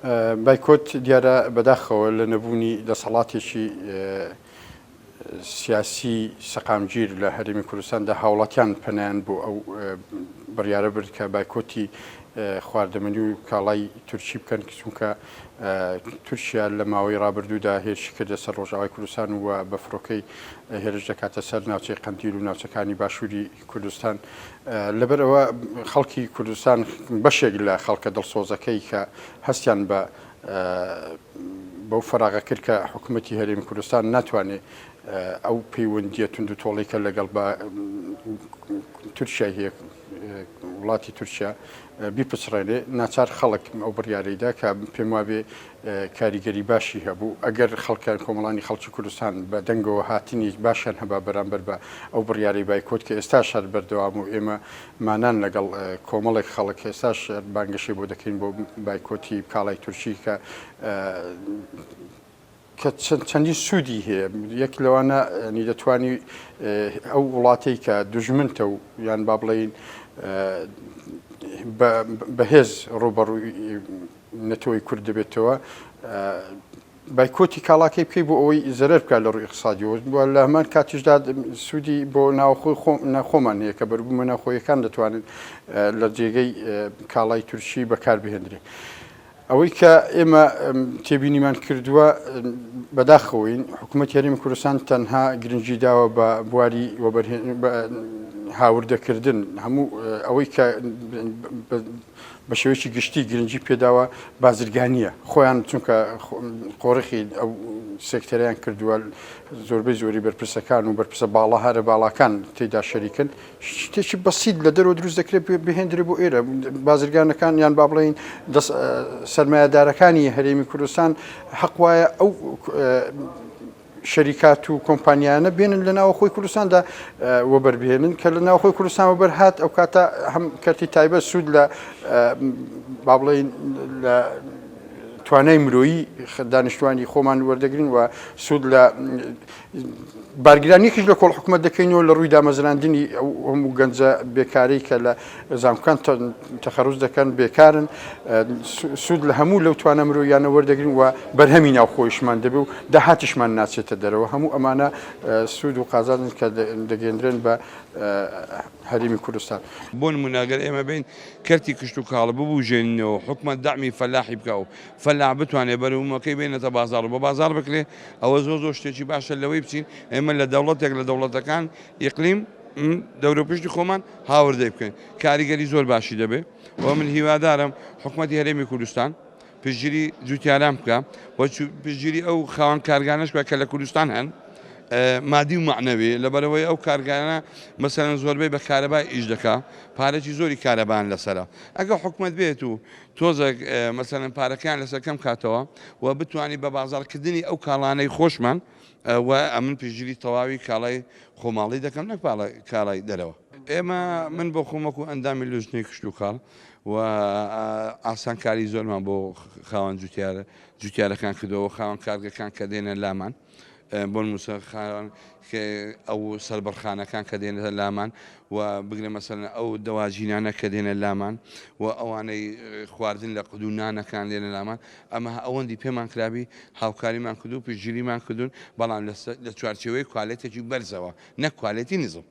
بایکۆت دیارە بەداخەوە لە نەبوونی دەسەڵاتێکی سیاسی سەقامگیر لە هەرێمی کوردستاندا هاوڵاتیان پەنیان بۆ ئەو بڕیارە برد کە بایکۆتی خواردەمەنی و کاڵای تورکی بکەن چونکە تورکیا لە ماوەی ڕابردوودا هێرشی کردە سەر ڕۆژاوای کوردستان و بە فڕۆکەی هێرش دەکاتە سەر ناوچەی قەندیل و ناوچەکانی باشووری کوردستان لەبەرەوە خەڵکی کوردستان بەشێک لە خەڵکە دڵسۆزەکەی کە هەستیان بە بەو فەراغە کرد کە حکوومەتی هەرێمی کوردستان ناتوانێت ئەو پەیوەندیە تونند و تۆڵێکە لەگەڵ بە تورکیا هەیە وڵاتی تورکیا بیپچڕێنێ ناچار خەڵک ئەو بڕیارەیدا کە پێم وابێ کاریگەری باشی هەبوو ئەگەر خەڵکان کۆمەڵانی خەڵکی کوردستان بە دەنگەوە هاتنی باشیان هەبا بەرامبەر بە ئەو بڕیارەی بایکۆت کە ئێستا شار بەردەوام و ئێمە مانان لەگەڵ کۆمەڵێک خەڵک ئێستاش بانگەشی بۆ دەکەین بۆ بایکۆتی کاڵای تورکی کە چەندی سوودی هەیە یەک لەوانە نی دەتوانی ئەو وڵاتەی کە دوژمنتە و یان با بڵێین بەهێز ڕوبەڕووی نەتەوەی کورد دەبێتەوە بایکۆتی کاڵاکەی بکەی بۆ ئەوەی زەرەر بکات لە ڕووی اقتصادیەوە لە هەمان کاتیشدا سوودی بۆ ناوخۆی ناخۆمان هەیە کە بەربوومە ناوخۆیەکان دەتوانن لە جێگەی کاڵای تورکی بەکاربهێنرێت. ئەوەی کە ئێمە تێبینیمان کردووە بەداخەوەین حکوومەتی هەرێمی کوردستان تەنها گرنگی داوە بە بواری هاوردەکردن هەموو ئەوەی کە بە شێوەیەکی گشتی گرنگی پێداوە بازرگانیە خۆیان چونکە قۆڕخی ئەو سێکتەریان کردووە زۆربەی زۆری بەرپرسەکان و بەرپرسە باڵا هەرە باڵاکان تێدا شەریکن شتێکی بەسیط لە دەرەوە دروست دەکرێت بهێنرێ بۆ ئێرە بازرگانەکان یان با بڵێین سەرمایه‌دارەکانی هەرێمی کوردستان حەق وایە ئەو شەریکات و کۆمپانیانە بێنن لە ناوخۆی کوردستاندا وەبەربهێنن کە لە ناوخۆی کوردستان وەبەرهات ئەو کاتە هەم کەرتی تایبەت سوود لە با بڵێین لە توانای مرۆیی دانیشتوانی خۆمان وەردەگرین و سوود لە بارگرانیەکیش لە کۆڵ حکومەت دەکەینەوە لە ڕووی دامەزراندنی ئەو هەموو گەنجە بێکاری کە لە زانکۆکان تەخەڕوز دەکەن بێکارن سوود لە هەموو لەو توانە مرۆیانە وەردەگرین و بەرهەمی ناوخۆیشمان دەبێ و داهاتیشمان ناچێتە دەرەوە هەموو ئەمانە سوود و قازانن کە دەگەێنرێن بە هەرێمی کوردستان. بۆ نمونەگەر ئێمە بین کەرتی کشتوکاڵ ببوژێنینەوە حکومەت داعمی فەلاحی بکە و فەلاح بتوانێت بەرومەکەی بێنێتە بازاڕ بە بازار بکرێ ئەوە زۆر شتێکی باشە لەوەی بچین ئێمە لە دەوڵەتێک لە دەوڵەتەکان ئیقلیم دەورە پشتی خۆمان هاوردەی بکەین کاریگەری زۆر باشی دەبێ و من هیوادارم حکومەتی هەرێمی کوردستان پشتگیری جوتیاران بکە و پشتگیری ئەو خاوەن کارگانەش بکە کە لە کوردستان هەن مادی و معنەوی لەبەرەوەی ئەو کارگانە مەسەرەن زۆربەی بە کارەبای ئیش دەکا پارێکی زۆری کارەبان لەسەرە ئەگە حکومەت بێت و تۆزێک مەسەرەن پارەکەیان لەسەر کەم کاتەوە و بتوانانی بە بازاڕکردنی ئەو کاڵانەی خۆشمان و ئەمن پشتگیری تەواوی کاڵای خۆماڵی دەکەم نەک کاڵای دەرەوە. ئێمە من بۆ خۆمەک و ئەندامی لوژنەی کشتوکاڵ و ئاسانکاری زۆرمان بۆ خاوەن جوتیارەکان کردەوە خاوەن کارگەکان کە دێنە لامان بۆ موسەخان ئەو سەربەرخانەکان کە دێنێتە لامان و بگرێ مەسەرەن ئەو دەواژینانە کە دێنە لامان و ئەوانەی خواردن لە قودونانەکان دێنە لامان ئەمە ئەوەندی پێمان کرابی هاوکاریمان کردو پشتگیریمان کردوون بەڵام لە چوارچێوەی کوالێتێکی بەرزەوە نەک کوالێتی نزم.